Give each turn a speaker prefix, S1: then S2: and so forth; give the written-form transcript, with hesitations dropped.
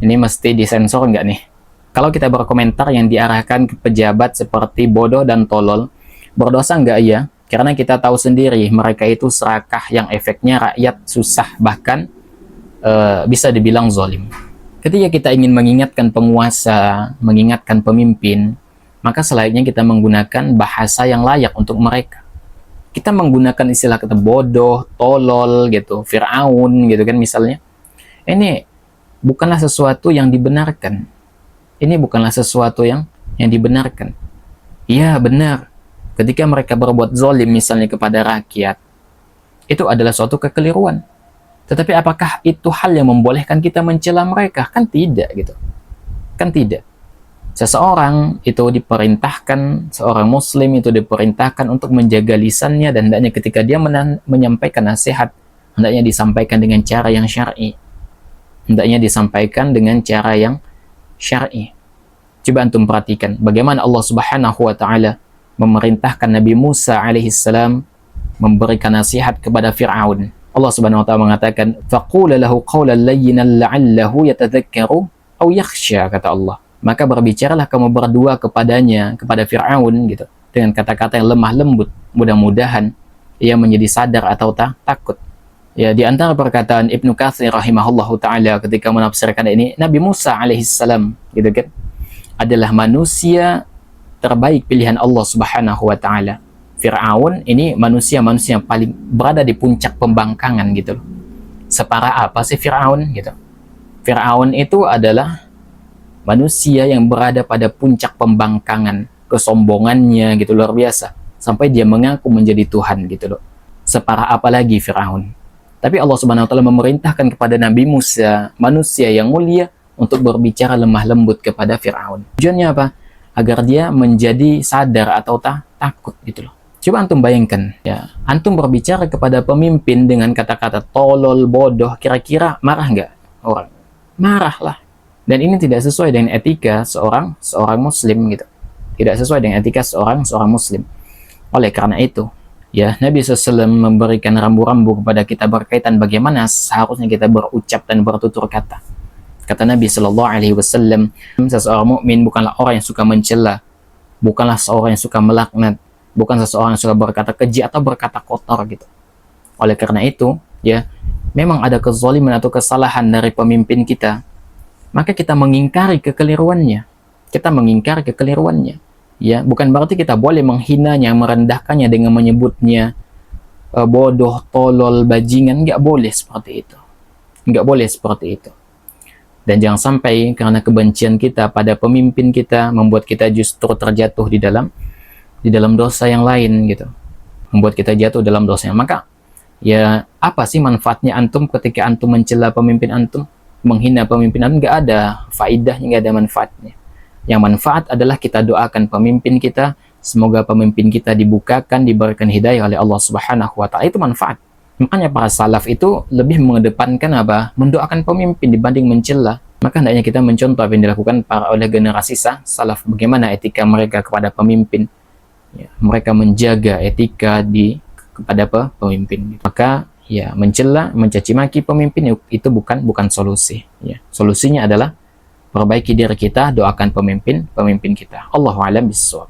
S1: Ini mesti disensor nggak nih? Kalau kita berkomentar yang diarahkan ke pejabat seperti bodoh dan tolol, berdosa nggak ya? Karena kita tahu sendiri, mereka itu serakah yang efeknya rakyat susah, bahkan bisa dibilang zalim. Ketika kita ingin mengingatkan penguasa, mengingatkan pemimpin, maka selayaknya kita menggunakan bahasa yang layak untuk mereka. Kita menggunakan istilah kata bodoh, tolol, gitu, Fir'aun, gitu kan misalnya. Ini bukanlah sesuatu yang dibenarkan. Ini bukanlah sesuatu yang dibenarkan. Iya, benar. Ketika mereka berbuat zalim misalnya kepada rakyat, itu adalah suatu kekeliruan. Tetapi apakah itu hal yang membolehkan kita mencela mereka? Kan tidak, gitu. Kan tidak. Seseorang itu diperintahkan, seorang muslim itu diperintahkan untuk menjaga lisannya, dan hendaknya ketika dia menyampaikan nasihat, hendaknya disampaikan dengan cara yang syar'i. Hendaknya disampaikan dengan cara yang syar'i. Coba antum perhatikan bagaimana Allah Subhanahu wa taala memerintahkan Nabi Musa alaihissalam memberikan nasihat kepada Fir'aun. Allah Subhanahu wa taala mengatakan, "Faqula lahu qawlan layyinan la'allahu yatadhakkaru aw yakhsha," kata Allah. Maka berbicaralah kamu berdua kepadanya, kepada Fir'aun gitu, dengan kata-kata yang lemah lembut. Mudah-mudahan ia menjadi sadar atau takut. Ya, di antara perkataan Ibnu Katsir rahimahullahu taala ketika menafsirkan ini, Nabi Musa alaihissalam gitu kan, adalah manusia terbaik pilihan Allah Subhanahu wa taala. Fir'aun ini manusia-manusia yang paling berada di puncak pembangkangan gitu loh. Separah apa sih Fir'aun gitu? Fir'aun itu adalah manusia yang berada pada puncak pembangkangan, kesombongannya gitu luar biasa, sampai dia mengaku menjadi Tuhan gitu loh. Separah apa lagi Fir'aun? Tapi Allah Subhanahu wa taala memerintahkan kepada Nabi Musa, manusia yang mulia, untuk berbicara lemah lembut kepada Fir'aun. Tujuannya apa? Agar dia menjadi sadar atau takut gitu loh. Coba antum bayangkan, ya, antum berbicara kepada pemimpin dengan kata-kata tolol, bodoh, kira-kira marah nggak orang? Marah lah. Dan ini tidak sesuai dengan etika seorang muslim gitu. Tidak sesuai dengan etika seorang muslim. Oleh karena itu, ya, Nabi SAW memberikan rambu-rambu kepada kita berkaitan bagaimana seharusnya kita berucap dan bertutur kata. Kata Nabi SAW, seseorang mukmin bukanlah orang yang suka mencela, bukanlah seorang yang suka melaknat, bukan seseorang yang suka berkata keji atau berkata kotor gitu. Oleh karena itu, ya, memang ada kezaliman atau kesalahan dari pemimpin kita, maka kita mengingkari kekeliruannya. Kita mengingkari kekeliruannya. Ya, bukan berarti kita boleh menghinanya, merendahkannya dengan menyebutnya bodoh, tolol, bajingan. Nggak boleh seperti itu. Nggak boleh seperti itu. Dan jangan sampai karena kebencian kita pada pemimpin kita membuat kita justru terjatuh di dalam dosa yang lain gitu. Membuat kita jatuh dalam dosa yang, maka ya apa sih manfaatnya antum ketika antum mencela pemimpin antum, menghina pemimpin antum? Nggak ada faidahnya, nggak ada manfaatnya. Yang manfaat adalah kita doakan pemimpin kita, semoga pemimpin kita dibukakan, diberikan hidayah oleh Allah Subhanahu wa taala. Itu manfaat. Makanya para salaf itu lebih mengedepankan apa? Mendoakan pemimpin dibanding mencela. Maka hendaknya kita mencontoh apa yang dilakukan oleh generasi salaf, bagaimana etika mereka kepada pemimpin. Ya, mereka menjaga etika kepada pemimpin. Maka ya, mencela, mencaci maki pemimpin itu bukan solusi. Ya, solusinya adalah perbaiki diri kita, doakan pemimpin kita. Allahu a'lam bishawab.